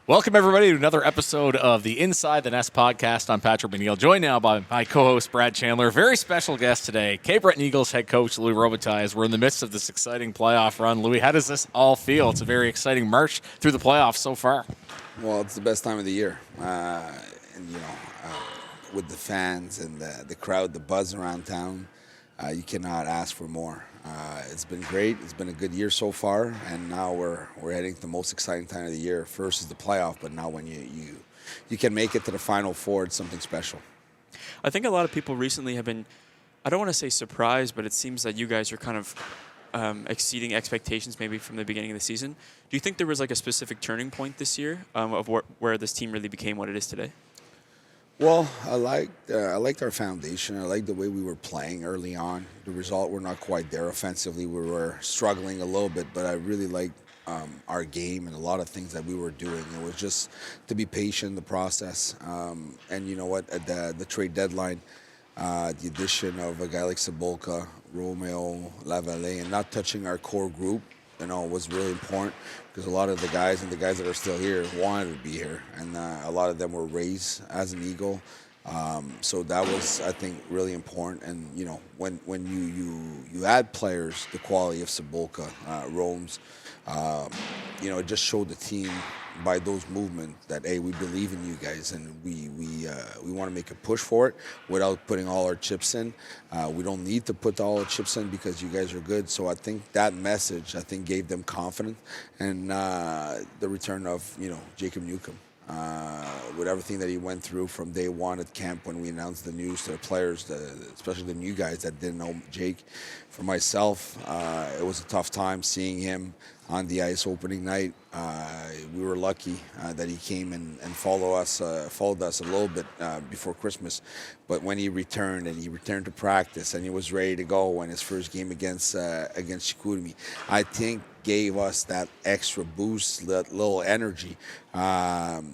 Welcome, everybody, to another episode of the Inside the Nest podcast. I'm Patrick McNeil, joined now by my co-host, Brad Chandler. Very special guest today, Breton Eagles head coach Louis Robitaille, as we're in the midst of this exciting playoff run. Louis, how does this all feel? It's a very exciting march through the playoffs so far. Well, it's the best time of the year. With the fans and the crowd, the buzz around town, you cannot ask for more. It's been great. It's been a good year so far, and now we're heading to the most exciting time of the year. First is the playoff, but now when you can make it to the Final Four, it's something special. I think a lot of people recently have been, I don't want to say surprised, but it seems that you guys are kind of exceeding expectations maybe from the beginning of the season. Do you think there was like a specific turning point this year of where this team really became what it is today? Well, I liked our foundation. I liked the way we were playing early on. The result, we're not quite there offensively. We were struggling a little bit, but I really liked our game and a lot of things that we were doing. It was just to be patient in the process. And you know what? At the trade deadline, the addition of a guy like Cibulka, Romeo, Lavallee, and not touching our core group, was really important because a lot of the guys that are still here wanted to be here, and a lot of them were raised as an Eagle. So that was, I think, really important. And when you add players the quality of Cibulka, Romes, it just showed the team by those movements that, hey, we believe in you guys, and we want to make a push for it without putting all our chips in. We don't need to put all our chips in because you guys are good. So I think that message, gave them confidence. And the return of, Jacob Newcomb, with everything that he went through from day one at camp when we announced the news to the players, especially the new guys that didn't know Jake. For myself, it was a tough time seeing him on the ice opening night. We were lucky that he came and followed us a little bit before Christmas. But when he returned to practice and he was ready to go in his first game against Chicoutimi, I think gave us that extra boost, that little energy to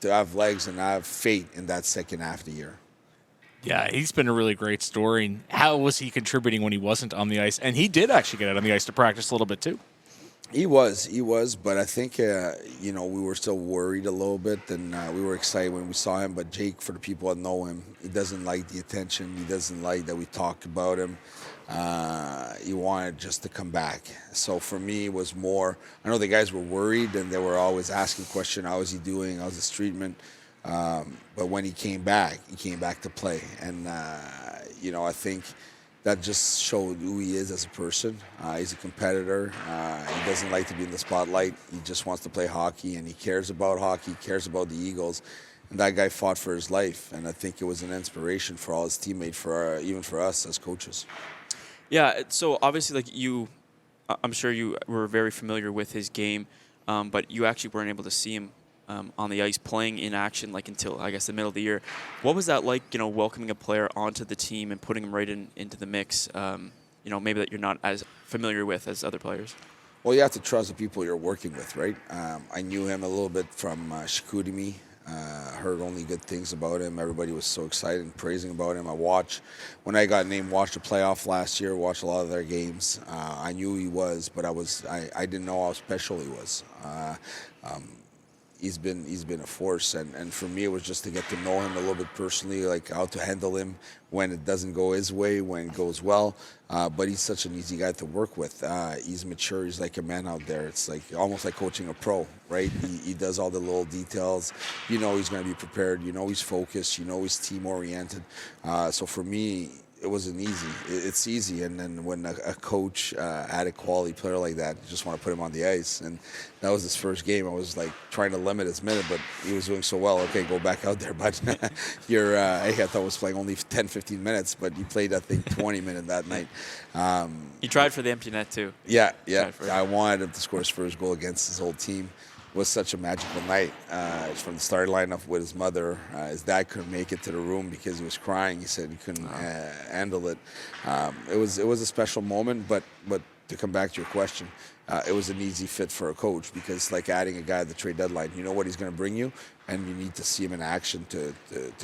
have legs and have faith in that second half of the year. Yeah, he's been a really great story. How was he contributing when he wasn't on the ice? And he did actually get out on the ice to practice a little bit too. He was, but I think, we were still worried a little bit, and we were excited when we saw him. But Jake, for the people that know him, he doesn't like the attention. He doesn't like that we talk about him. He wanted just to come back. So for me, it was more, I know the guys were worried, and they were always asking questions, how is he doing, how's his treatment? But when he came back to play. And, I think that just showed who he is as a person. He's a competitor. He doesn't like to be in the spotlight. He just wants to play hockey, and he cares about hockey, cares about the Eagles. And that guy fought for his life, and I think it was an inspiration for all his teammates, even for us as coaches. Yeah, so obviously, I'm sure you were very familiar with his game, but you actually weren't able to see him on the ice playing in action until, I guess, the middle of the year. What was that like, welcoming a player onto the team and putting him right into the mix, maybe that you're not as familiar with as other players? Well, you have to trust the people you're working with, right? I knew him a little bit from Chicoutimi. Heard only good things about him. Everybody was so excited and praising about him. When I got named, watched the playoff last year, watched a lot of their games. I knew he was, but I didn't know how special he was. He's been a force, and for me it was just to get to know him a little bit personally, like how to handle him when it doesn't go his way, when it goes well. But he's such an easy guy to work with. He's mature. He's like a man out there. It's almost like coaching a pro, right? He does all the little details. He's going to be prepared. He's focused. He's team oriented. So for me, it wasn't easy. It's easy, and then when a coach had a quality player like that, you just want to put him on the ice. And that was his first game. I was trying to limit his minute, but he was doing so well. Okay, go back out there. But I thought was playing only 10, 15 minutes, but he played, I think, 20 minutes that night. He tried for the empty net too. Yeah. I wanted him to score his first goal against his old team. Was such a magical night. From the starting lineup with his mother. His dad couldn't make it to the room because he was crying. He said he couldn't handle it. It was a special moment, but to come back to your question, it was an easy fit for a coach because it's like adding a guy at the trade deadline. You know what he's going to bring you, and you need to see him in action to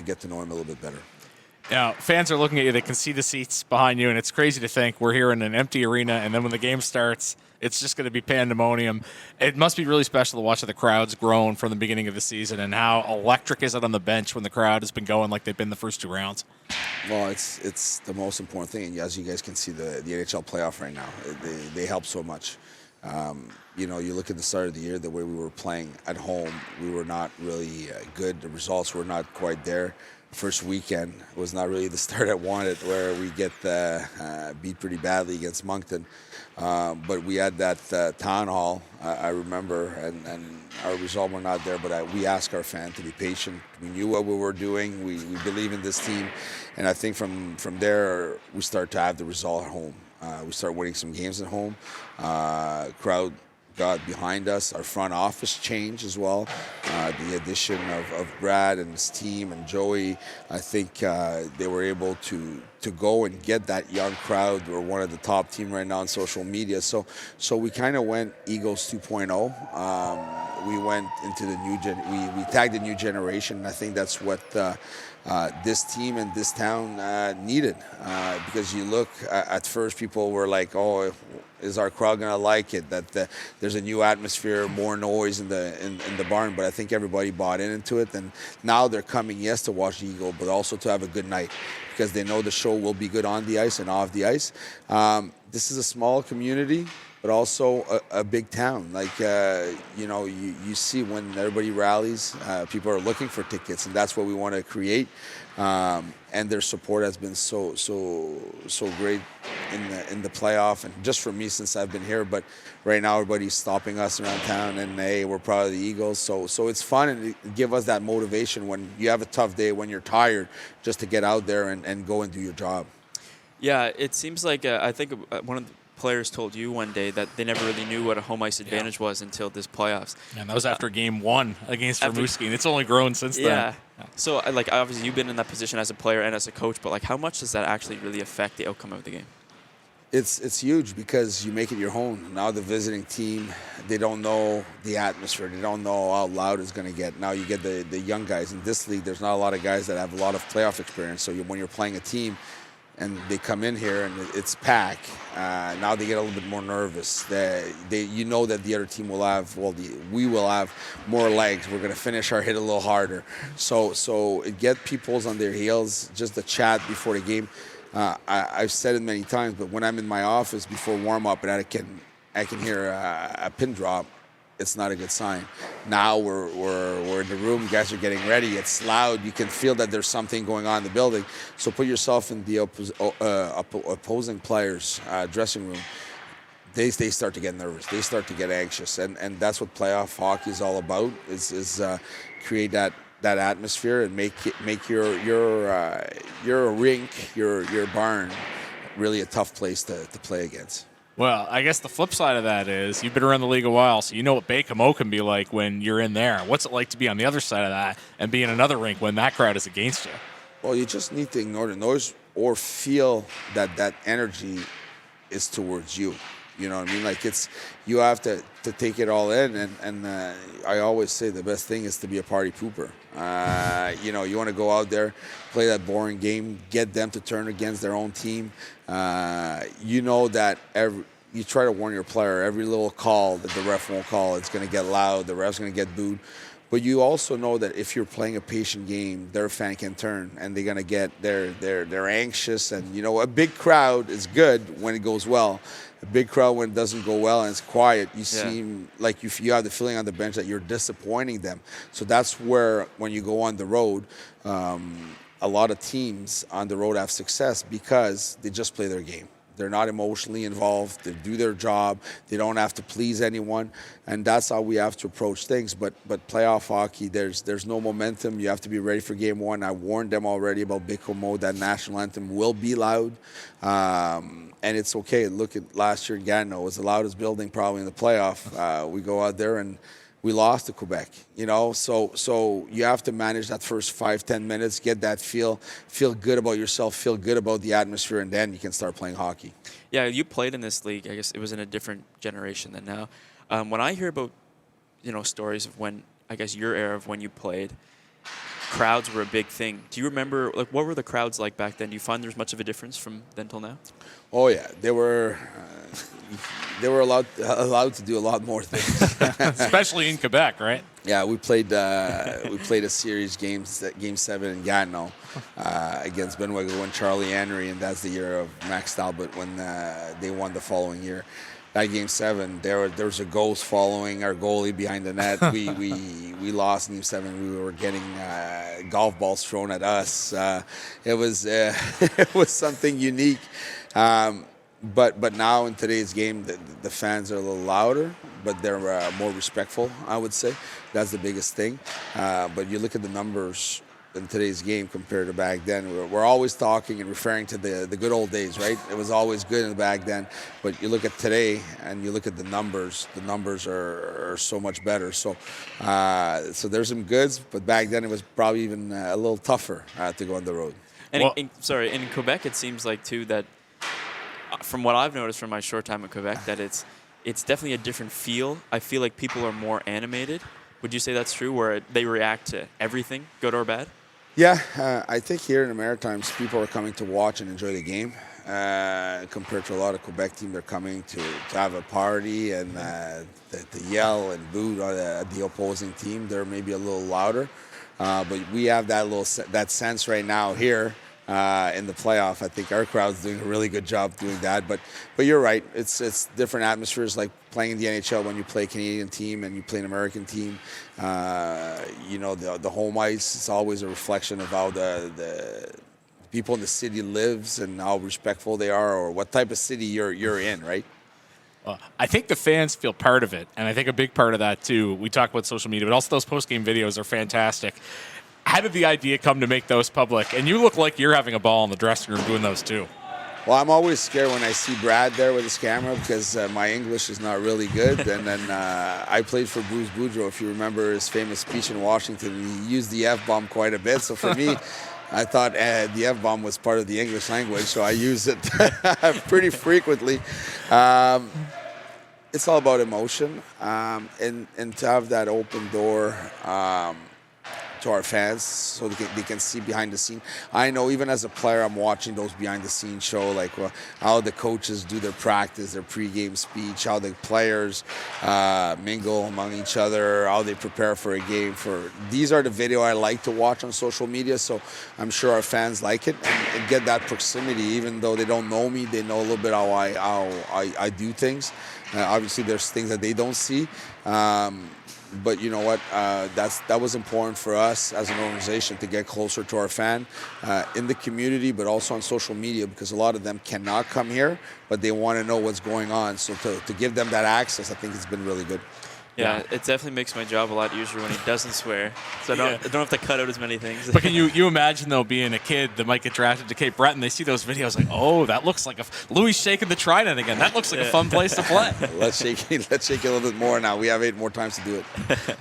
get to know him a little bit better. Now, fans are looking at you. They can see the seats behind you, and it's crazy to think we're here in an empty arena, and then when the game starts, it's just going to be pandemonium. It must be really special to watch the crowds grown from the beginning of the season, and how electric is it on the bench when the crowd has been going like they've been the first 2 rounds? Well, it's the most important thing. And as you guys can see, the NHL playoff right now, they help so much. You look at the start of the year, the way we were playing at home, we were not really good. The results were not quite there. First weekend was not really the start I wanted, where we get beat pretty badly against Moncton. But we had that town hall, I remember, and our results were not there. But we asked our fans to be patient. We knew what we were doing. We believe in this team. And I think from there, we start to have the result at home. We start winning some games at home. Crowd got behind us. Our front office changed as well. The addition of Brad and his team and Joey, I think they were able to go and get that young crowd. We're one of the top team right now on social media. So we kind of went Eagles 2.0. We went into the we tagged the new generation. And I think that's what this team and this town needed. Because you look at first, people were like, "Oh, is our crowd gonna like it?" That there's a new atmosphere, more noise in the barn. But I think everybody bought into it, and now they're coming, yes, to watch the Eagle, but also to have a good night, because they know the show will be good on the ice and off the ice. This is a small community, but also a big town. Like, you see when everybody rallies, people are looking for tickets, and that's what we want to create. And their support has been so great in the playoff, and just for me since I've been here. But right now, everybody's stopping us around town, and hey, we're proud of the Eagles. So it's fun, and it give us that motivation when you have a tough day, when you're tired, just to get out there and go and do your job. Yeah, it seems like I think one of the players told you one day that they never really knew what a home ice advantage was until this playoffs. And that was after game 1 against Rimouski, and it's only grown since then. Yeah. So, obviously you've been in that position as a player and as a coach, but, how much does that actually really affect the outcome of the game? It's huge, because you make it your home. Now the visiting team, they don't know the atmosphere. They don't know how loud it's going to get. Now you get the young guys. In this league, there's not a lot of guys that have a lot of playoff experience. So when you're playing a team, and they come in here and it's packed, now they get a little bit more nervous. You know that the other team will have, we will have more legs. We're going to finish our hit a little harder. So it gets people on their heels, just the chat before the game. I've said it many times, but when I'm in my office before warm-up and I can hear a pin drop, it's not a good sign. Now we're in the room, guys are getting ready, it's loud, you can feel that there's something going on in the building. So put yourself in the opposing players' dressing room. They start to get nervous, they start to get anxious, and that's what playoff hockey is all about, is create that atmosphere and make your rink, your barn, really a tough place to play against. Well, I guess the flip side of that is you've been around the league a while, so you know what Baie-Comeau can be like when you're in there. What's it like to be on the other side of that and be in another rink when that crowd is against you? Well, you just need to ignore the noise or feel that energy is towards you. You know what I mean? You have to take it all in, and I always say the best thing is to be a party pooper. You want to go out there, play that boring game, get them to turn against their own team. You know that you try to warn your player, every little call that the ref won't call, it's going to get loud, the ref's going to get booed. But you also know that if you're playing a patient game, their fan can turn, and they're going to they're anxious. And, a big crowd is good when it goes well. A big crowd when it doesn't go well and it's quiet, you seem like you have the feeling on the bench that you're disappointing them. So that's where, when you go on the road, a lot of teams on the road have success because they just play their game. They're not emotionally involved. They do their job. They don't have to please anyone, and that's how we have to approach things. But playoff hockey, there's no momentum. You have to be ready for game 1. I warned them already about Baie-Comeau. That national anthem will be loud, and it's okay. Look at last year in Gatineau. It was the loudest building probably in the playoff. We go out there and we lost to Quebec, So you have to manage that first 5-10 minutes, get that feel good about yourself, feel good about the atmosphere, and then you can start playing hockey. Yeah, you played in this league. I guess it was in a different generation than now. When I hear about, stories of when, I guess, your era of when you played, crowds were a big thing. Do you remember, like, what were the crowds like back then? Do you find there's much of a difference from then till now? Oh yeah, they were allowed to do a lot more things. Especially in Quebec, right? Yeah, we played a series game 7 in Gatineau against Benoit and Charlie Henry, and that's the year of Max Talbot when they won the following year. That game 7, there was a ghost following our goalie behind the net. We lost game 7. We were getting golf balls thrown at us. It was it was something unique. But now in today's game, the fans are a little louder, but they're more respectful, I would say. That's the biggest thing. But you look at the numbers in today's game compared to back then. We're always talking and referring to the good old days, right? It was always good in the back then. But you look at today and you look at the numbers are so much better. So there's some goods, but back then it was probably even a little tougher to go on the road. And in Quebec, it seems like, too, that from what I've noticed from my short time in Quebec, that it's definitely a different feel. I feel like people are more animated. Would you say that's true, where they react to everything, good or bad? Yeah, I think here in the Maritimes, people are coming to watch and enjoy the game. Compared to a lot of Quebec teams, they're coming to have a party and to yell and boo at the opposing team. They're maybe a little louder, but we have that sense right now here. In the playoff, I think our crowd's doing a really good job doing that. But you're right. It's different atmospheres, like playing in the NHL when you play a Canadian team and you play an American team. The home ice is always a reflection of how the people in the city lives and how respectful they are, or what type of city you're in, right? I think the fans feel part of it, and I think a big part of that too. We talk about social media, but also those post-game videos are fantastic. How did the idea come to make those public? And you look like you're having a ball in the dressing room doing those too. Well, I'm always scared when I see Brad there with his camera because my English is not really good. And then I played for Bruce Boudreau, if you remember his famous speech in Washington. He used the F-bomb quite a bit. So for me, I thought the F-bomb was part of the English language, so I use it pretty frequently. It's all about emotion. And to have that open door to our fans so they can see behind the scene. I know even as a player, I'm watching those behind the scenes show, like how the coaches do their practice, their pregame speech, how the players mingle among each other, how they prepare for a game. These are the video I like to watch on social media, so I'm sure our fans like it and get that proximity. Even though they don't know me, they know a little bit how I do things. Obviously, there's things that they don't see. But you know what? That was important for us as an organization to get closer to our fan in the community, but also on social media, because a lot of them cannot come here, but they want to know what's going on. So to give them that access, I think it's been really good. Yeah, it definitely makes my job a lot easier when he doesn't swear. So I don't have to cut out as many things. But can you imagine, though, being a kid that might get drafted to Cape Breton, they see those videos like, oh, that looks like Louis shaking the trident again. That looks like a fun place to play. Let's shake it a little bit more now. We have 8 more times to do it.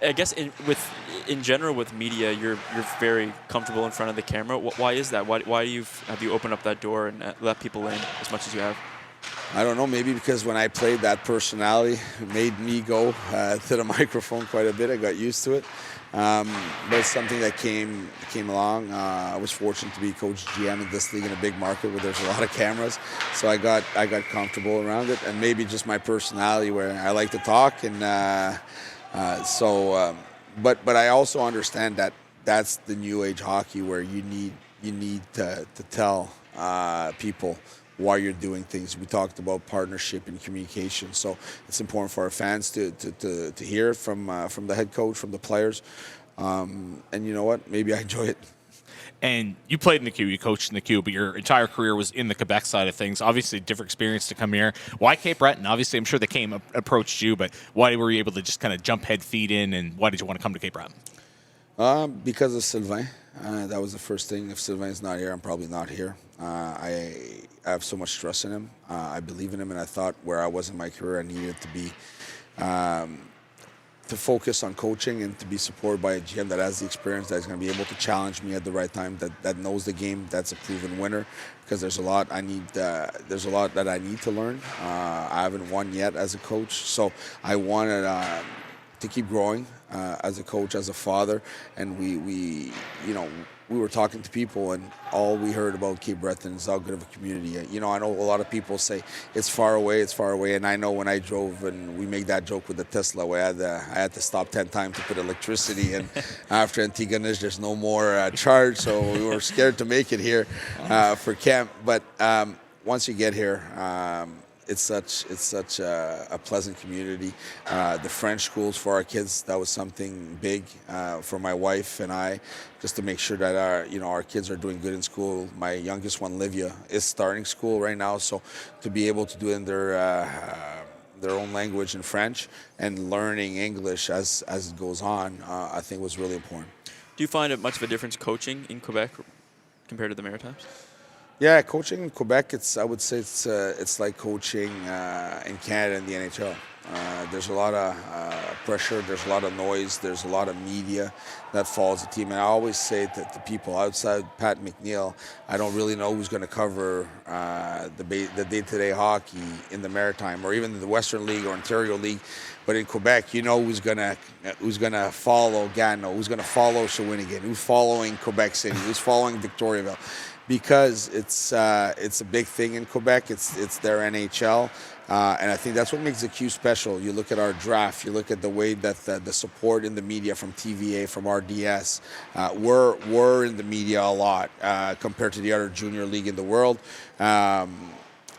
I guess in general with media, you're very comfortable in front of the camera. Why is that? Why have you opened up that door and let people in as much as you have? I don't know, maybe because when I played, that personality made me go to the microphone quite a bit. I got used to it. But it's something that came along. I was fortunate to be coach GM in this league in a big market where there's a lot of cameras. So I got comfortable around it, and maybe just my personality where I like to talk. And but I also understand that that's the new age hockey where you need to tell people why you're doing things. We talked about partnership and communication, so it's important for our fans to hear from the head coach, from the players, and you know what? Maybe I enjoy it. And you played in the Q, you coached in the Q, but your entire career was in the Quebec side of things. Obviously, different experience to come here. Why Cape Breton? Obviously, I'm sure they approached you, but why were you able to just kind of jump head feet in, and why did you want to come to Cape Breton? Because of Sylvain. That was the first thing. If Sylvain's not here, I'm probably not here. I have so much trust in him. I believe in him, and I thought where I was in my career, I needed to be to focus on coaching and to be supported by a GM that has the experience, that's going to be able to challenge me at the right time, that knows the game, that's a proven winner. Because there's a lot that I need to learn. I haven't won yet as a coach, so I wanted to keep growing as a coach, as a father, and we were talking to people, and all we heard about Cape Breton is how good of a community. I know a lot of people say it's far away, and I know when I drove, and we made that joke with the Tesla, where I had to stop 10 times to put electricity in. After Antigonish, there's no more charge, so we were scared to make it here for camp. But once you get here, it's such a pleasant community. The French schools for our kids, that was something big for my wife and I, just to make sure that our kids are doing good in school. My youngest one, Livia, is starting school right now, so to be able to do it in their own language in French and learning English as it goes on, I think was really important. Do you find it much of a difference coaching in Quebec compared to the Maritimes? Yeah, coaching in Quebec, I would say it's like coaching in Canada and the NHL. There's a lot of pressure, there's a lot of noise, there's a lot of media that follows the team. And I always say that the people outside Pat McNeil, I don't really know who's going to cover the day-to-day hockey in the Maritime or even the Western League or Ontario League. But in Quebec, you know who's gonna follow Gatineau, who's gonna follow Shawinigan, who's following Quebec City, who's following Victoriaville. Because it's a big thing in Quebec. It's their NHL, and I think that's what makes the Q special. You look at our draft, you look at the way that the support in the media from TVA, from RDS, we're in the media a lot compared to the other junior league in the world, and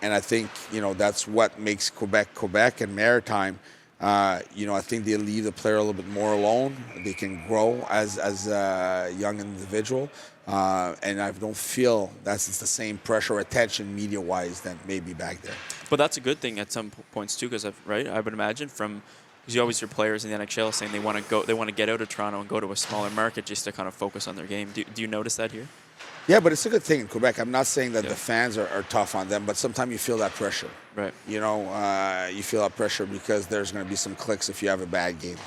I think that's what makes Quebec and Maritime. I think they leave the player a little bit more alone. They can grow as a young individual. And I don't feel it's the same pressure or attention media-wise that maybe back there. But that's a good thing at some points too, because I would imagine because you always hear players in the NHL saying they want to get out of Toronto and go to a smaller market just to kind of focus on their game. Do you notice that here? Yeah, but it's a good thing in Quebec. I'm not saying that the fans are tough on them, but sometimes you feel that pressure. Right. You feel that pressure because there's going to be some clicks if you have a bad game.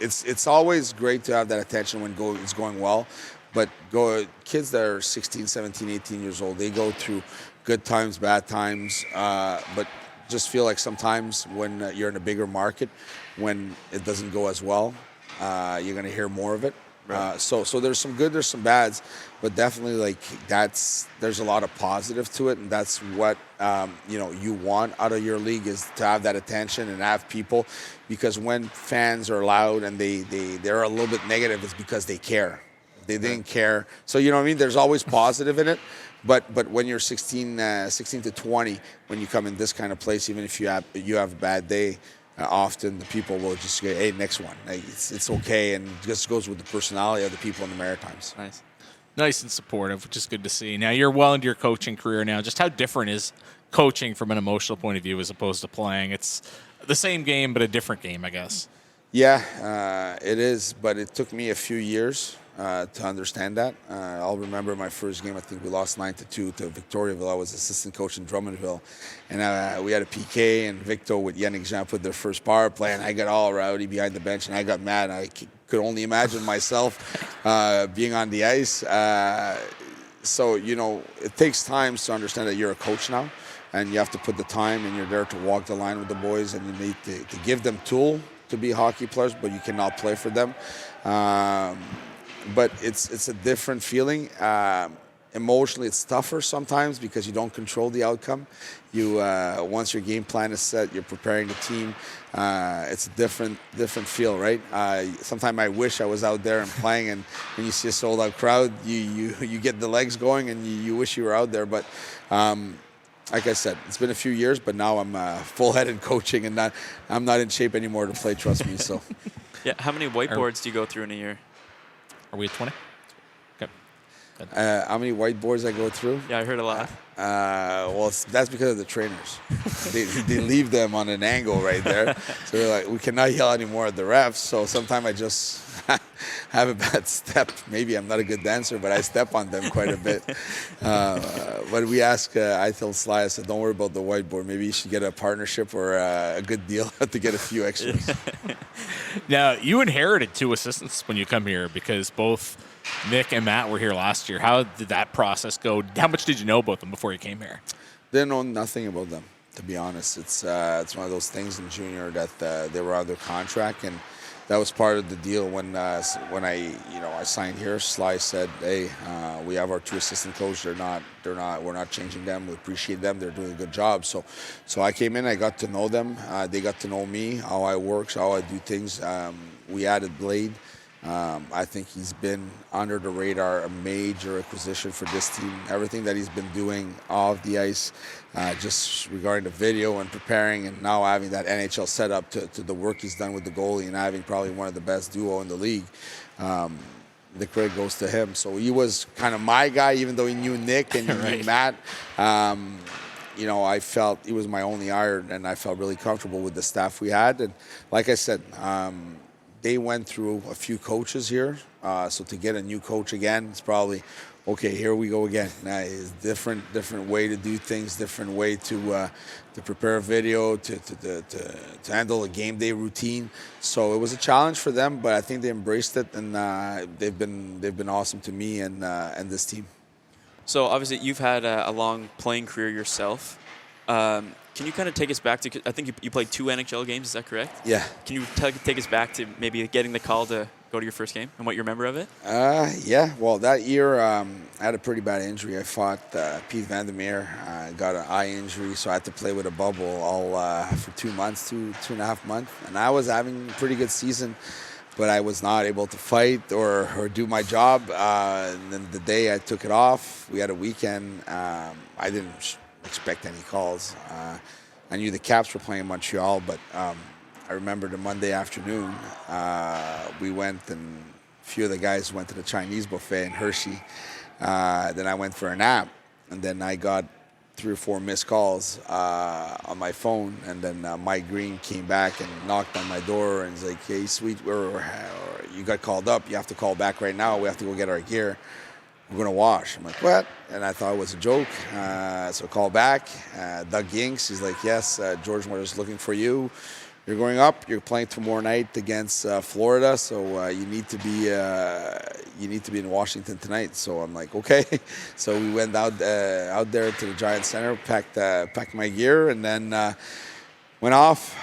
It's always great to have that attention when it's going well. But kids that are 16, 17, 18 years old, they go through good times, bad times, but just feel like sometimes when you're in a bigger market, when it doesn't go as well, you're going to hear more of it. Right. So there's some good, there's some bads, but definitely there's a lot of positive to it, and that's what you want out of your league is to have that attention and have people, because when fans are loud and they're a little bit negative, it's because they care. They didn't care. So, you know what I mean? There's always positive in it. But when you're 16 to 20, when you come in this kind of place, even if you have a bad day, often the people will just say, hey, next one. It's okay. And it just goes with the personality of the people in the Maritimes. Nice and supportive, which is good to see. Now, you're well into your coaching career now. Just how different is coaching from an emotional point of view as opposed to playing? It's the same game, but a different game, I guess. Yeah, it is. But it took me a few years to understand that. I'll remember my first game. I think we lost 9-2 to Victoriaville. I was assistant coach in Drummondville, and we had a PK, and Victor with Yannick Jean put their first power play, and I got all rowdy behind the bench, and I got mad. I could only imagine myself being on the ice. So it takes time to understand that you're a coach now, and you have to put the time, and you're there to walk the line with the boys, and you need to give them tool to be hockey players, but you cannot play for them. But it's a different feeling. Emotionally, it's tougher sometimes because you don't control the outcome. Once your game plan is set, you're preparing the team. It's a different feel, right? Sometimes I wish I was out there and playing, and when you see a sold-out crowd, you get the legs going, and you wish you were out there. But like I said, it's been a few years, but now I'm full-headed coaching, and I'm not in shape anymore to play. Trust me. So, yeah. How many whiteboards do you go through in a year? Are we at 20? Okay. How many whiteboards I go through? Yeah, I heard a lot. Well, that's because of the trainers. they leave them on an angle right there. So they're like, we cannot yell anymore at the refs. So sometimes I just have a bad step. Maybe I'm not a good dancer, but I step on them quite a bit. But we ask, I tell Sly, I said, don't worry about the whiteboard. Maybe you should get a partnership or a good deal to get a few extras. Now, you inherited 2 assistants when you come here because both Nick and Matt were here last year. How did that process go? How much did you know about them before you came here? Didn't know nothing about them, to be honest. It's one of those things in junior that they were under contract, and that was part of the deal when I signed here. Sly said, "Hey, we have our 2 assistant coaches. We're not changing them. We appreciate them. They're doing a good job." So I came in. I got to know them. They got to know me, how I work, how I do things. We added Blade. I think he's been under the radar, a major acquisition for this team. Everything that he's been doing off the ice, just regarding the video and preparing, and now having that NHL setup to the work he's done with the goalie and having probably one of the best duo in the league. The credit goes to him. So he was kind of my guy, even though he knew Nick and he knew Matt. I felt he was my only iron, and I felt really comfortable with the staff we had. And like I said, they went through a few coaches here, so to get a new coach again, it's probably, okay, here we go again. It's different way to do things, different way to prepare a video, to handle a game day routine. So it was a challenge for them, but I think they embraced it, and they've been awesome to me and this team. So obviously you've had a long playing career yourself. Can you kind of take us back to, I think you played 2 NHL games, is that correct? Yeah. Can you take us back to maybe getting the call to go to your first game and what you remember of it? Yeah. Well, that year I had a pretty bad injury. I fought Pete Vandermeer. Got an eye injury, so I had to play with a bubble all for 2 months, two and a half months. And I was having a pretty good season, but I was not able to fight or do my job. And then the day I took it off, we had a weekend. I didn't expect any calls. I knew the Caps were playing in Montreal, but I remember the Monday afternoon, we went, and a few of the guys went to the Chinese buffet in Hershey. Then I went for a nap, and then I got 3 or 4 missed calls on my phone, and then Mike Green came back and knocked on my door and was like, "Hey, sweet, you got called up. You have to call back right now. We have to go get our gear. We're going to wash." I'm like, "What?" And I thought it was a joke. So I call back. Doug Yinks, he's like, "Yes, George Moore is looking for you. You're going up. You're playing tomorrow night against Florida, so you need to be in Washington tonight." So I'm like, "Okay." So we went out there to the Giant Center, packed my gear, and then went off.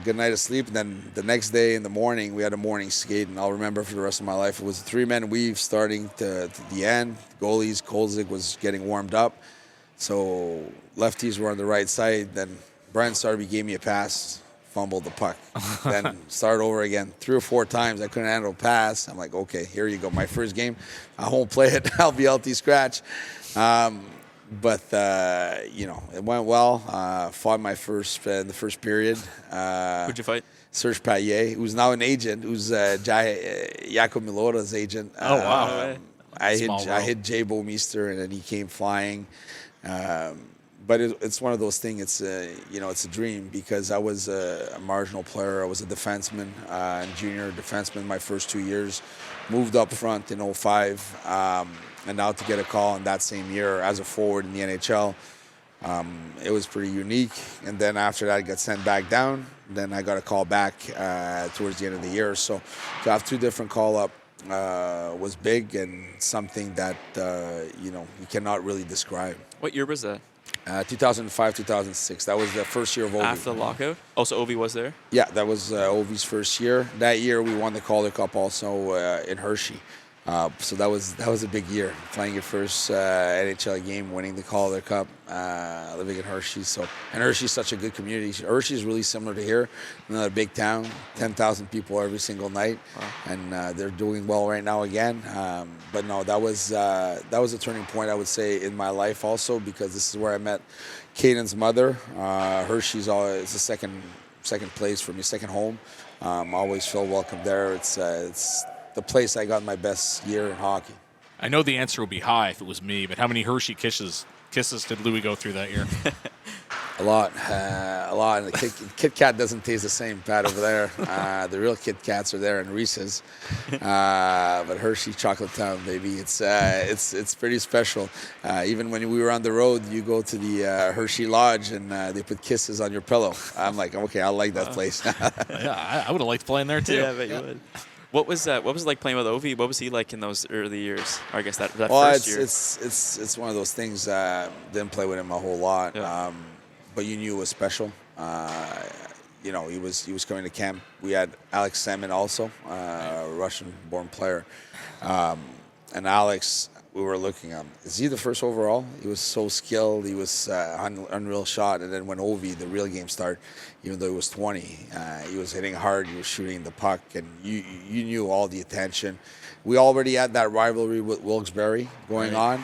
Good night of sleep. And then the next day in the morning, we had a morning skate, and I'll remember for the rest of my life. It was a 3-man weave starting to the end. Goalies, Kolzig was getting warmed up, so lefties were on the right side. Then Brian Sarby gave me a pass. Fumbled the puck. Then start over again 3 or 4 times. I couldn't handle a pass. I'm like, okay, here you go. My first game. I won't play it. I'll be LT scratch. But it went well. Fought my first in the first period. Who'd you fight? Serge Payet, who's now an agent, who's Jacob Milota's agent. Oh, wow. I hit Jay Bomeister, and then he came flying. But it's one of those things. It's a dream, because I was a marginal player. I was a defenseman, junior defenseman my first 2 years. Moved up front in 2005, and now to get a call in that same year as a forward in the NHL, it was pretty unique. And then after that, I got sent back down. Then I got a call back towards the end of the year. So to have 2 different call-up was big, and something that you cannot really describe. What year was that? 2005, 2006. That was the first year of Ovi. After the lockout? Also, Ovi was there? Yeah, that was Ovi's first year. That year, we won the Calder Cup also in Hershey. So that was a big year, playing your first NHL game, winning the Calder Cup, living in Hershey. And Hershey's such a good community. Hershey is really similar to here, another big town, 10,000 people every single night. Wow. And they're doing well right now again. But no, that was a turning point, I would say, in my life also, because this is where I met Caden's mother. Hershey's it's the second place for me, second home. Always feel welcome there. It's the place I got my best year in hockey. I know the answer would be high if it was me, but how many Hershey kisses did Louis go through that year? A lot. And the Kit Kat doesn't taste the same, Pat, over there. The real Kit Kats are there in Reese's. But Hershey Chocolate Town, baby, it's pretty special. Even when we were on the road, you go to the Hershey Lodge, and they put kisses on your pillow. I'm like, okay, I like that place. Yeah, I would have liked playing there too. Yeah, I bet you would. What was it like playing with Ovi? What was he like in those early years? Or I guess that first year. It's one of those things. Didn't play with him a whole lot, Yeah. but you knew it was special. he was coming to camp. We had Alex Semin also, a Russian-born player, and Alex. We were looking at him. Is he the first overall? He was so skilled. He was unreal shot. And then when Ovi, the real game started, even though he was 20, he was hitting hard. He was shooting the puck, and you knew all the attention. We already had that rivalry with Wilkes-Barre going on.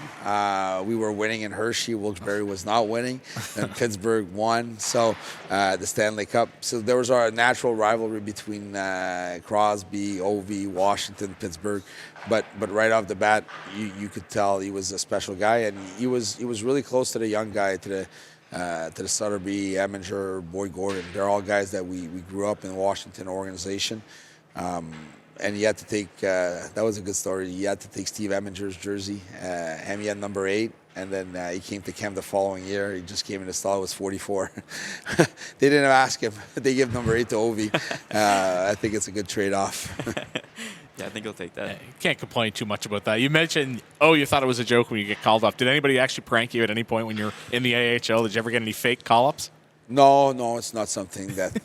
We were winning in Hershey. Wilkes-Barre was not winning, and Pittsburgh won. So the Stanley Cup. So there was our natural rivalry between Crosby, Ovi, Washington, Pittsburgh. But right off the bat, you could tell he was a special guy, and he was really close to the young guy, to the Sutterby, Eminger, Boyd Gordon. They're all guys that we grew up in the Washington organization. And he had to take, that was a good story, he had to take Steve Eminger's jersey. He had number 8, and then he came to camp the following year. He just came in the stall, it was 44. They didn't ask him. They gave number 8 to Ovi. I think it's a good trade-off. Yeah, I think he'll take that. You can't complain too much about that. You mentioned, you thought it was a joke when you get called up. Did anybody actually prank you at any point when you're in the AHL? Did you ever get any fake call-ups? No, it's not something that,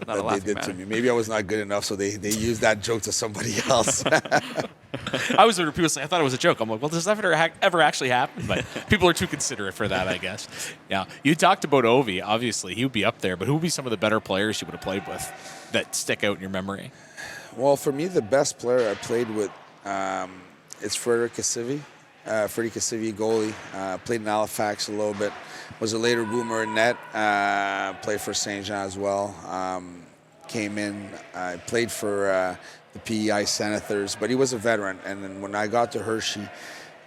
Not that they did to me. Maybe I was not good enough, so they used that joke to somebody else. I was people say I thought it was a joke. I'm like, well, does that ever actually happen? But people are too considerate for that, I guess. Yeah, you talked about Ovi. Obviously, he would be up there, but who would be some of the better players you would have played with that stick out in your memory? Well, for me, the best player I played with is Frederick Cassivi. Freddie Cassivi, goalie. Played in Halifax a little bit. Was a later boomer in net. Played for St. Jean as well. Came in. Played for the PEI Senators, but he was a veteran. And then when I got to Hershey,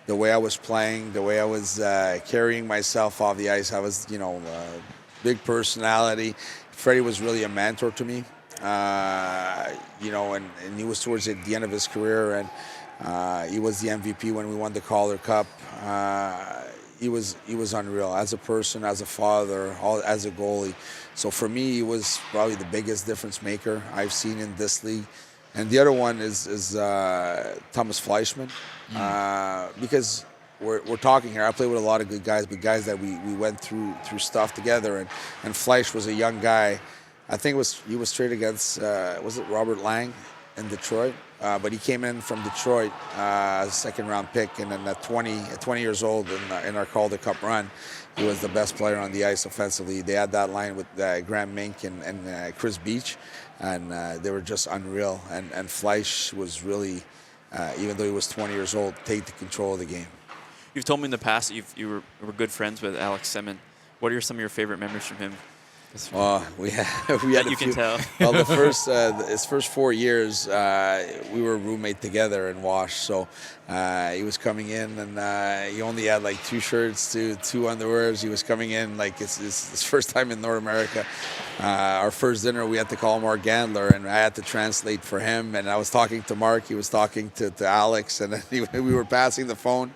the way I was playing, the way I was carrying myself off the ice, I was, big personality. Freddie was really a mentor to me. And he was towards the end of his career, and he was the MVP when we won the Calder Cup. He was unreal as a person, as a father, as a goalie. So for me, he was probably the biggest difference maker I've seen in this league. And the other one is Thomas Fleischman, because we're talking here. I played with a lot of good guys, but guys that we went through stuff together. And Fleisch was a young guy. I think he was traded against, was it Robert Lang in Detroit? But he came in from Detroit as a second-round pick, and then at 20 years old in our Calder Cup run, he was the best player on the ice offensively. They had that line with Graham Mink and Chris Beach, and they were just unreal. And Fleisch was really, even though he was 20 years old, take the control of the game. You've told me in the past that you were good friends with Alex Semin. What are some of your favorite memories from him? We had you can tell. Well, his first 4 years, we were roommate together in Wash. So he was coming in, and he only had like 2 shirts, two underwears. He was coming in like it's his first time in North America. Our first dinner, we had to call Mark Gandler, and I had to translate for him. And I was talking to Mark, he was talking to Alex, and then we were passing the phone.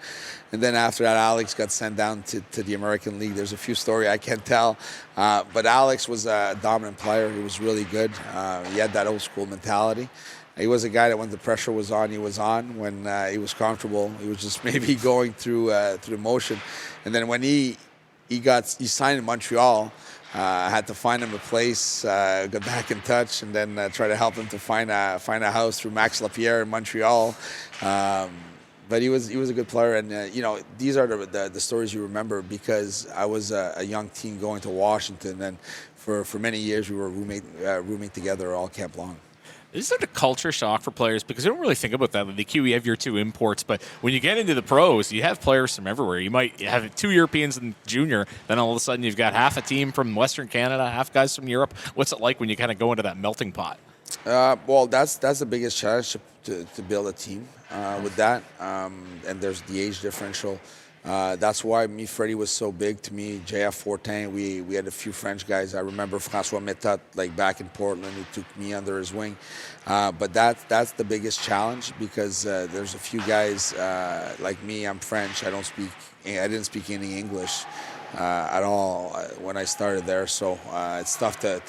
And then after that, Alex got sent down to the American League. There's a few stories I can't tell. But Alex was a dominant player. He was really good. He had that old school mentality. He was a guy that when the pressure was on, he was on. When he was comfortable, he was just maybe going through the motion. And then when he signed in Montreal, I had to find him a place, got back in touch, and then try to help him to find a house through Max Lapierre in Montreal. But he was a good player, and these are the stories you remember, because I was a young teen going to Washington, and for many years we were roommate together all camp long. Is that a culture shock for players? Because you don't really think about that. With the Q, you have your 2 imports, but when you get into the pros, you have players from everywhere. You might have 2 Europeans in junior, then all of a sudden you've got half a team from Western Canada, half guys from Europe. What's it like when you kind of go into that melting pot? Well, that's the biggest challenge to build a team with that, and there's the age differential. That's why Freddie was so big to me. JF Fortin, we had a few French guys. I remember François Méthode, like back in Portland, who took me under his wing. But that's the biggest challenge, because there's a few guys like me. I'm French. I didn't speak any English at all when I started there. So it's tough to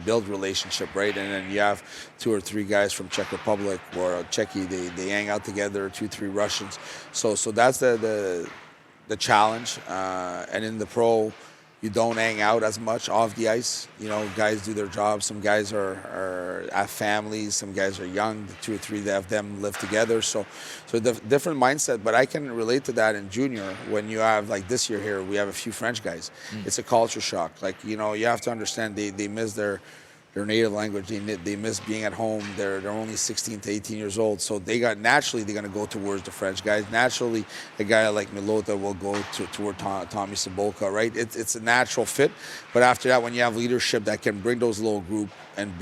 build relationship, right? And then you have 2 or 3 guys from Czech Republic or Czechia. They hang out together. 2, 3 Russians. So that's the challenge. And in the pro, you don't hang out as much off the ice. Guys do their jobs. Some guys have families. Some guys are young. The 2 or 3 of them live together. So the different mindset. But I can relate to that in junior. When you have, like this year here, we have a few French guys. It's a culture shock. You have to understand they miss their native language. They miss being at home. They're only 16 to 18 years old. So naturally they're going to go towards the French guys. Naturally, a guy like Milota will go toward Tommy Sabolka, right? It's a natural fit. But after that, when you have leadership that can bring those little group and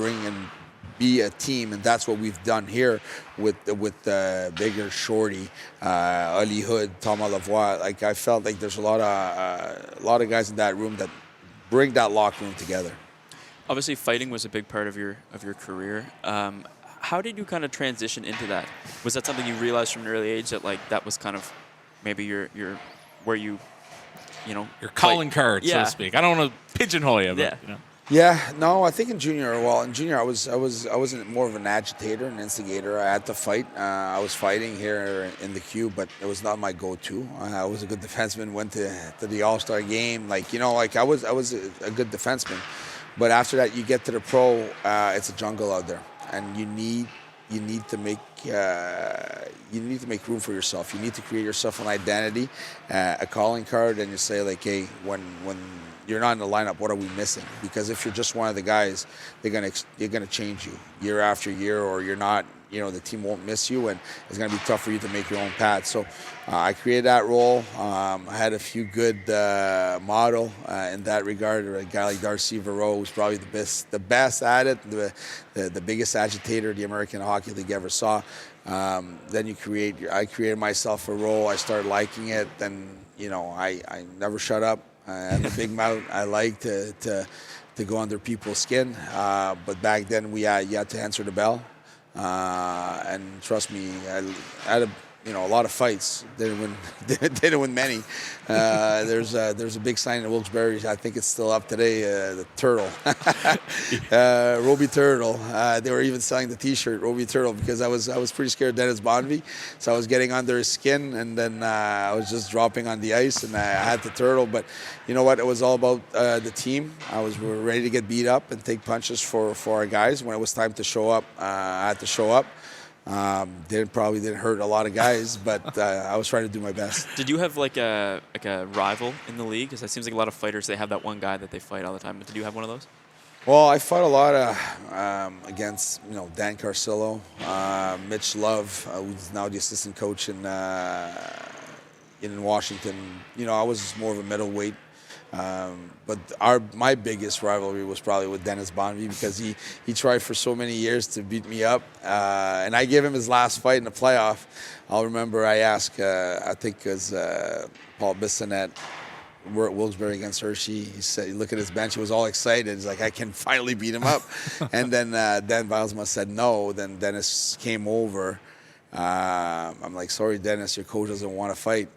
be a team, and that's what we've done here with Bigger, Shorty, Ali Hood, Thomas Lavoie. I felt like there's a lot of guys in that room that bring that locker room together. Obviously, fighting was a big part of your career. How did you kind of transition into that? Was that something you realized from an early age that was kind of maybe your where your calling card, so to speak? I don't want to pigeonhole you, but Yeah, no, I think in junior I wasn't more of an agitator, an instigator. I had to fight. I was fighting here in the queue, but it was not my go-to. I was a good defenseman. Went to the All-Star game. I was a good defenseman. But after that, you get to the pro. It's a jungle out there, and you need to make room for yourself. You need to create yourself an identity, a calling card, and you say hey, when you're not in the lineup, what are we missing? Because if you're just one of the guys, they're gonna change you year after year, or you're not. The team won't miss you, and it's going to be tough for you to make your own path. So I created that role. I had a few good model in that regard. A guy like Darcy Verreau, who's probably the best at it, the biggest agitator the American Hockey League ever saw. Then I created myself a role. I started liking it. Then I never shut up. I have a big mouth. I like to go under people's skin. But back then you had to answer the bell. And trust me, I had a lot of fights. Didn't win many. There's a big sign in Wilkes-Barre. I think it's still up today. The turtle, Roby Turtle. They were even selling the T-shirt, Roby Turtle, because I was pretty scared of Dennis Bonvie. So I was getting under his skin, and then I was just dropping on the ice, and I had the turtle. But you know what? It was all about the team. We were ready to get beat up and take punches for our guys. When it was time to show up, I had to show up. Probably didn't hurt a lot of guys, but I was trying to do my best. Did you have a rival in the league? Because it seems like a lot of fighters, they have that one guy that they fight all the time. But did you have one of those? Well, I fought a lot against Dan Carcillo, Mitch Love, who's now the assistant coach in Washington. I was more of a middleweight. But my biggest rivalry was probably with Dennis Bonvie, because he tried for so many years to beat me up, and I gave him his last fight in the playoff. I'll remember I asked, I think it was Paul Bissonnette, we're at Wilkes-Barre against Hershey. He said, look at his bench, he was all excited. He's like, I can finally beat him up. And then Dan Bilesma said no. Then Dennis came over. I'm like, sorry, Dennis, your coach doesn't want to fight.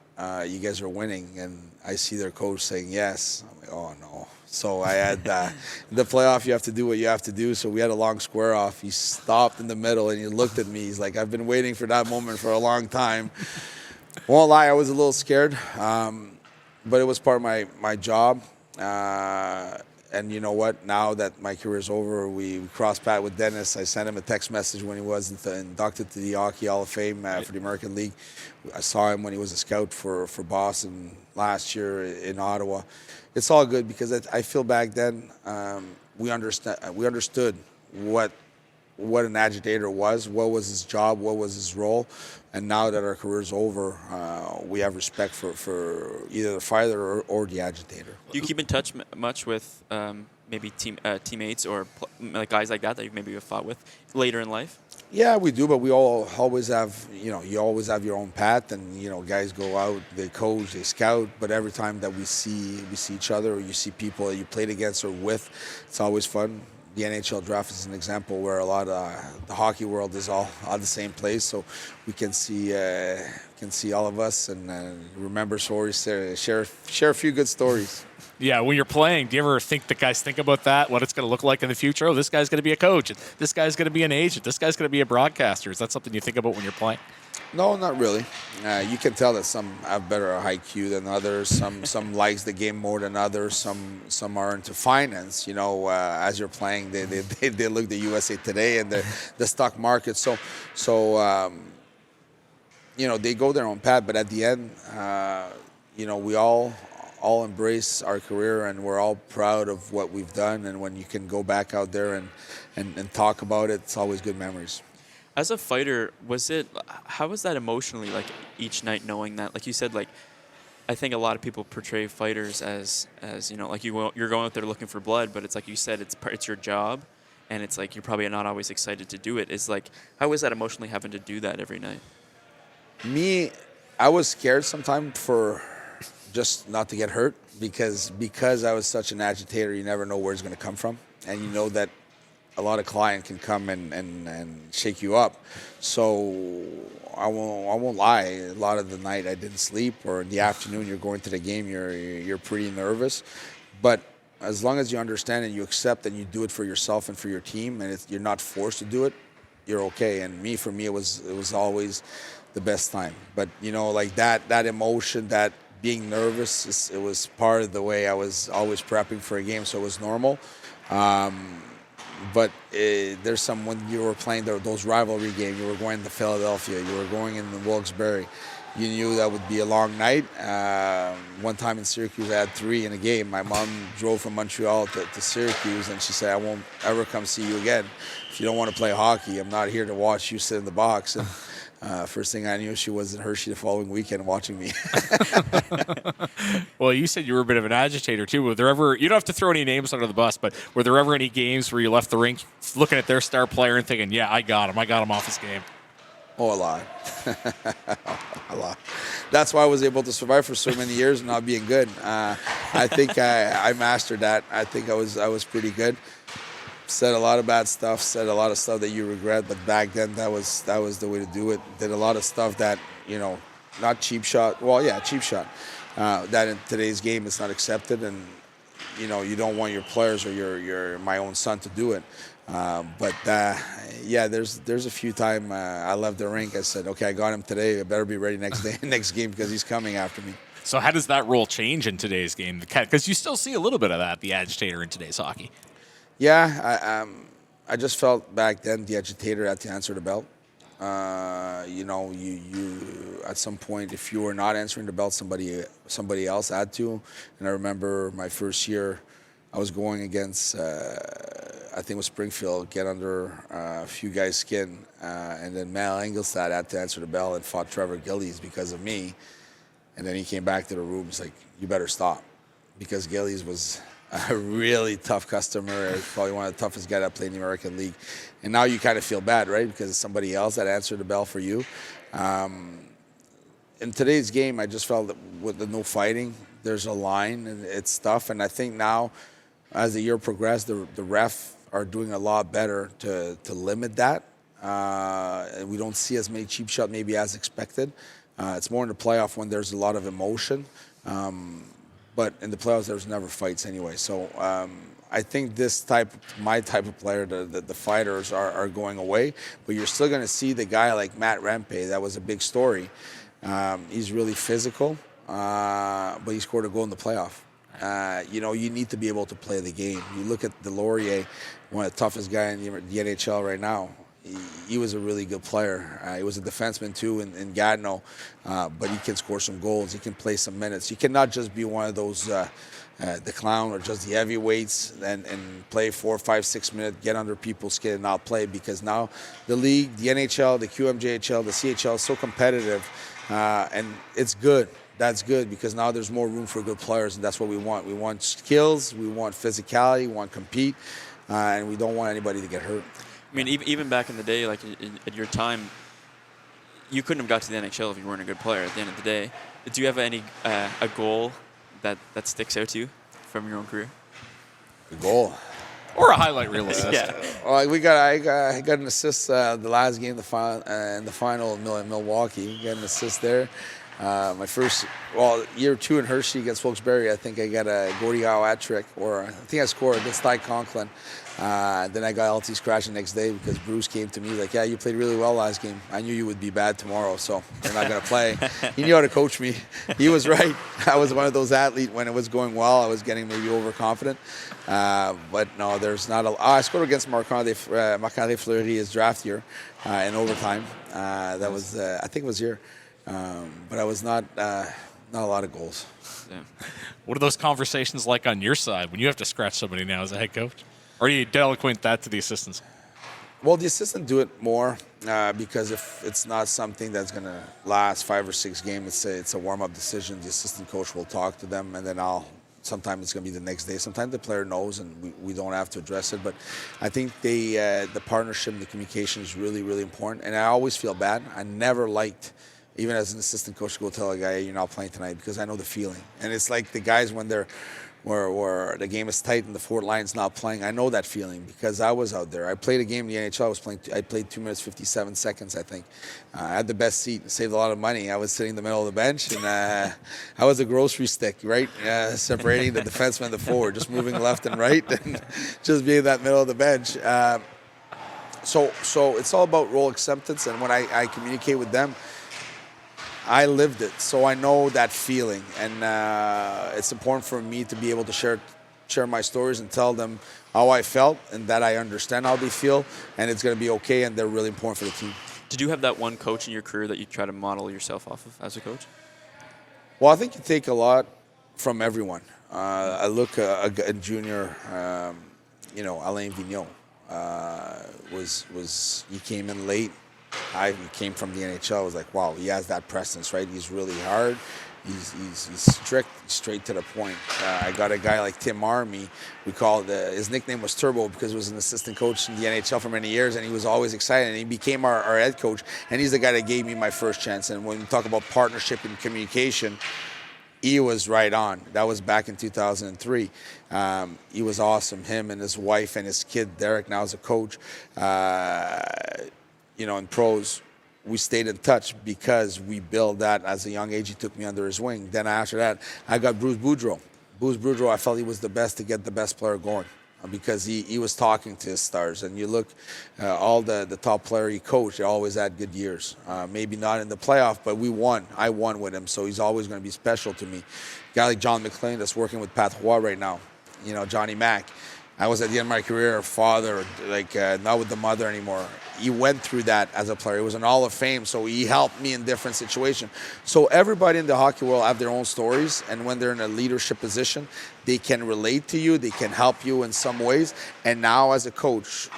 You guys are winning. And I see their coach saying yes. I'm like, oh no. So I had in the playoff, you have to do what you have to do. So we had a long square off. He stopped in the middle and he looked at me. He's like, I've been waiting for that moment for a long time. Won't lie, I was a little scared, but it was part of my job. And you know what? Now that my career is over, we crossed paths with Dennis. I sent him a text message when he was inducted to the Hockey Hall of Fame for the American League. I saw him when he was a scout for Boston last year in Ottawa. It's all good because I feel back then we understood what an agitator was, what was his job, what was his role. And now that our career's over, we have respect for either the fighter or the agitator. Do you keep in touch much with maybe teammates or guys like that you maybe have fought with later in life? Yeah, we do, but we always have, you always have your own path, and guys go out, they coach, they scout, but every time that we see each other, or you see people that you played against or with, it's always fun. The NHL draft is an example where a lot of the hockey world is all at the same place, so we can see all of us and remember stories, share a few good stories. Yeah, when you're playing, do you ever think the guys think about that, what it's going to look like in the future? Oh, this guy's going to be a coach. This guy's going to be an agent. This guy's going to be a broadcaster. Is that something you think about when you're playing? No, not really. You can tell that some have better IQ than others. Some likes the game more than others. Some are into finance. As you're playing, they look at the USA Today and the stock market. They go their own path. But at the end, we all embrace our career and we're all proud of what we've done. And when you can go back out there and talk about it, it's always good memories. As a fighter, how was that emotionally, like, each night knowing that, like you said, like, I think a lot of people portray fighters as like you're going out there looking for blood, but it's like you said, it's your job, and it's like you're probably not always excited to do it. It's like, how was that emotionally having to do that every night? Me, I was scared sometimes for just not to get hurt because I was such an agitator, you never know where it's going to come from, and you know that a lot of client can come and shake you up. So I won't lie. A lot of the night I didn't sleep, or in the afternoon you're going to the game, you're pretty nervous. But as long as you understand and you accept and you do it for yourself and for your team, and you're not forced to do it, you're okay. And for me, it was always the best time. But like that emotion, that being nervous, it was part of the way I was always prepping for a game, so it was normal. But there's when you were playing those rivalry games, you were going to Philadelphia, you were going in Wilkes-Barre, you knew that would be a long night. One time in Syracuse, I had 3 in a game. My mom drove from Montreal to Syracuse, and she said, I won't ever come see you again. If you don't want to play hockey, I'm not here to watch you sit in the box. And first thing I knew, she was in Hershey the following weekend watching me. Well, you said you were a bit of an agitator, too. Were there ever, you don't have to throw any names under the bus, but were there ever any games where you left the rink looking at their star player and thinking, yeah, I got him off this game? Oh, a lot. A lot. That's why I was able to survive for so many years not being good. I think I mastered that. I think I was pretty good. Said a lot of bad stuff, said a lot of stuff that you regret, but back then that was the way to do it. Did a lot of stuff that, not cheap shot. Well, yeah, cheap shot. That in today's game is not accepted, and you don't want your players or my own son to do it. But there's a few times I left the rink. I said, okay, I got him today. I better be ready next game because he's coming after me. So how does that role change in today's game? Because you still see a little bit of that, the agitator in today's hockey. Yeah, I just felt back then the agitator had to answer the bell. You at some point, if you were not answering the bell, somebody else had to. And I remember my first year, I was going against, I think it was Springfield, get under a few guys' skin, and then Mal Engelstad had to answer the bell and fought Trevor Gillies because of me. And then he came back to the room. He's like, "You better stop," because Gillies was a really tough customer, probably one of the toughest guys that played in the American League. And now you kind of feel bad, right? Because it's somebody else that answered the bell for you. In today's game, I just felt that with the no fighting, there's a line and it's tough. And I think now, as the year progressed, the ref are doing a lot better to limit that. And we don't see as many cheap shots maybe as expected. It's more in the playoff when there's a lot of emotion. But in the playoffs, there's never fights anyway. So I think my type of player, the fighters are going away. But you're still going to see the guy like Matt Rempe. That was a big story. He's really physical, but he scored a goal in the playoff. You need to be able to play the game. You look at Delorier, one of the toughest guys in the NHL right now. He was a really good player. He was a defenseman too in Gatineau, but he can score some goals. He can play some minutes. You cannot just be one of those the clown or just the heavyweights and play 4, 5, 6 minutes, get under people's skin and not play, because now the league, the NHL, the QMJHL, the CHL is so competitive, and it's good. That's good because now there's more room for good players, and that's what we want. We want skills, we want physicality, we want to compete, and we don't want anybody to get hurt. I mean, even back in the day, like at your time, you couldn't have got to the NHL if you weren't a good player at the end of the day. Do you have any a goal that sticks out to you from your own career? A goal? Or a highlight reel assist. Yeah. Well, I got an assist the last game in the final in Milwaukee. Got an assist there. My first, year 2 in Hershey against Wilkes-Barre, I think I got a Gordie Howe hat trick, or I think I scored against Ty Conklin. Then I got LT scratch the next day because Bruce came to me like, yeah, you played really well last game. I knew you would be bad tomorrow, so you're not going to play. He knew how to coach me. He was right. I was one of those athletes when it was going well. I was getting maybe overconfident. But no, there's not a... I scored against Marc-André Fleury his draft year in overtime. That was, I think it was here. But I was not a lot of goals. Yeah. What are those conversations like on your side when you have to scratch somebody now as a head coach? Or do you delinquent that to the assistants? Well, the assistant do it more because if it's not something that's going to last 5 or 6 games, it's a warm-up decision. The assistant coach will talk to them, and then sometimes it's going to be the next day. Sometimes the player knows, and we don't have to address it. But I think the partnership and the communication is really, really important. And I always feel bad. I never liked, even as an assistant coach, to go tell a guy, hey, you're not playing tonight, because I know the feeling. And it's like the guys when they're where the game is tight and the fourth line's not playing. I know that feeling because I was out there. I played a game in the NHL. I played 2 minutes 57 seconds, I think. I had the best seat, saved a lot of money. I was sitting in the middle of the bench, and I was a grocery stick, right? Separating the defenseman and the forward, just moving left and right, and just being in that middle of the bench. So it's all about role acceptance, and when I communicate with them, I lived it, so I know that feeling, and it's important for me to be able to share my stories and tell them how I felt and that I understand how they feel, and it's going to be okay, and they're really important for the team. Did you have that one coach in your career that you try to model yourself off of as a coach? Well, I think you take a lot from everyone. I look at junior, Alain Vigneault he came in late. I came from the NHL. I was like, wow, he has that presence, right? He's really hard. He's strict, straight to the point. I got a guy like Tim Army. His nickname was Turbo because he was an assistant coach in the NHL for many years, and he was always excited. And he became our head coach, and he's the guy that gave me my first chance. And when we talk about partnership and communication, he was right on. That was back in 2003. He was awesome. Him and his wife and his kid, Derek, now is a coach. In pros, we stayed in touch because we built that as a young age. He took me under his wing. Then after that, I got Bruce Boudreau. Bruce Boudreau, I felt he was the best to get the best player going because he was talking to his stars. And you look, all the top player he coached, they always had good years. Maybe not in the playoff, but we won. I won with him, so he's always going to be special to me. A guy like John McClain that's working with Pat Roy right now, Johnny Mac. I was at the end of my career, a father, not with the mother anymore. He went through that as a player. He was in Hall of Fame, so he helped me in different situations. So everybody in the hockey world have their own stories, and when they're in a leadership position, they can relate to you, they can help you in some ways. And now as a coach,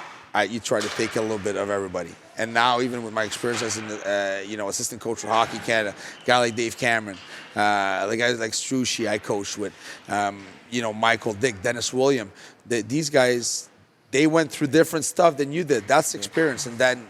you try to take a little bit of everybody. And now, even with my experience as an assistant coach for Hockey Canada, a guy like Dave Cameron, the guys like Strucci I coached with, Michael Dick, Dennis William, these guys, they went through different stuff than you did. That's experience. And then,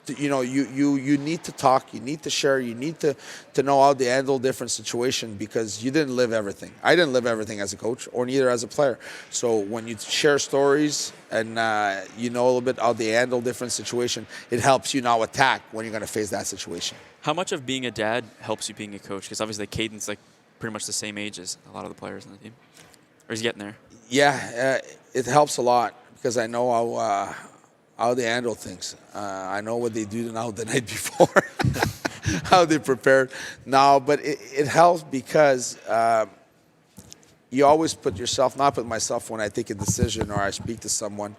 you need to talk, you need to share, you need to know how to handle different situations because you didn't live everything. I didn't live everything as a coach or neither as a player. So when you share stories and a little bit how they handle different situations, it helps you now attack when you're going to face that situation. How much of being a dad helps you being a coach? Because obviously Caden's pretty much the same age as a lot of the players on the team. Or he's getting there. Yeah, it helps a lot because I know how they handle things. I know what they do now the night before, how they prepared now. But it helps because you always put yourself, not put myself when I take a decision or I speak to someone,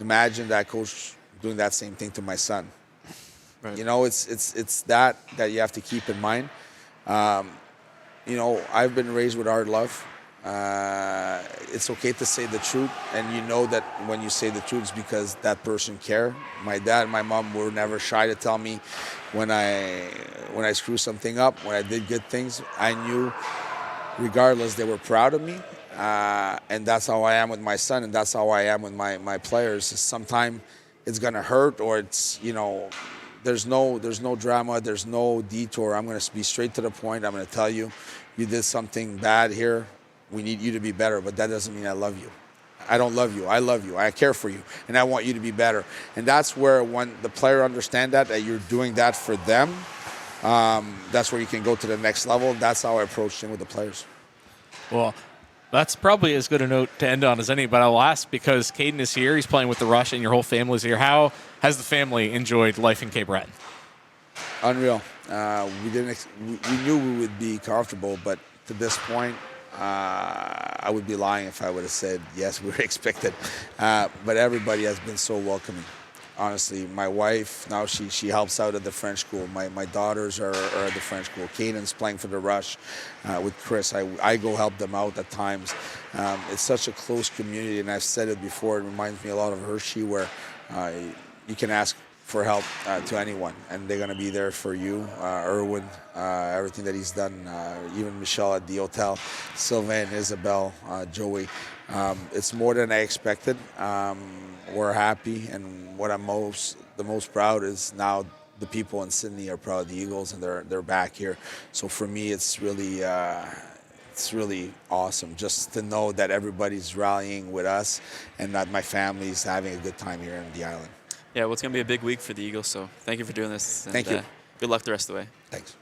imagine that coach doing that same thing to my son. Right. It's that you have to keep in mind. I've been raised with hard love. It's okay to say the truth, and you know that when you say the truth, it's because that person cares. My dad and my mom were never shy to tell me when I screwed something up, when I did good things. I knew, regardless, they were proud of me, and that's how I am with my son, and that's how I am with my players. Sometimes it's gonna hurt, or it's there's no drama, there's no detour. I'm gonna be straight to the point. I'm gonna tell you, you did something bad here. We need you to be better, but that doesn't mean I love you. I don't love you. I love you. I care for you, and I want you to be better. And that's where when the player understands that you're doing that for them, that's where you can go to the next level. That's how I approached it with the players. Well, that's probably as good a note to end on as any, but I'll ask because Caden is here. He's playing with the Rush, and your whole family's here. How has the family enjoyed life in Cape Breton? Unreal. We knew we would be comfortable, but to this point, I would be lying if I would have said yes, we were expected. But everybody has been so welcoming. Honestly, my wife, now she helps out at the French school. My daughters are at the French school. Caden's playing for the Rush with Chris. I go help them out at times. It's such a close community, and I've said it before. It reminds me a lot of Hershey, where you can ask for help to anyone, and they're going to be there for you. Erwin, everything that he's done, even Michelle at the hotel, Sylvain, Isabel, Joey. It's more than I expected. We're happy, and what I'm the most proud is now the people in Sydney are proud of the Eagles, and they're back here. So for me, it's really awesome just to know that everybody's rallying with us, and that my family's having a good time here in the island. Yeah, well, it's going to be a big week for the Eagles, so thank you for doing this. And, Thank you. Good luck the rest of the way. Thanks.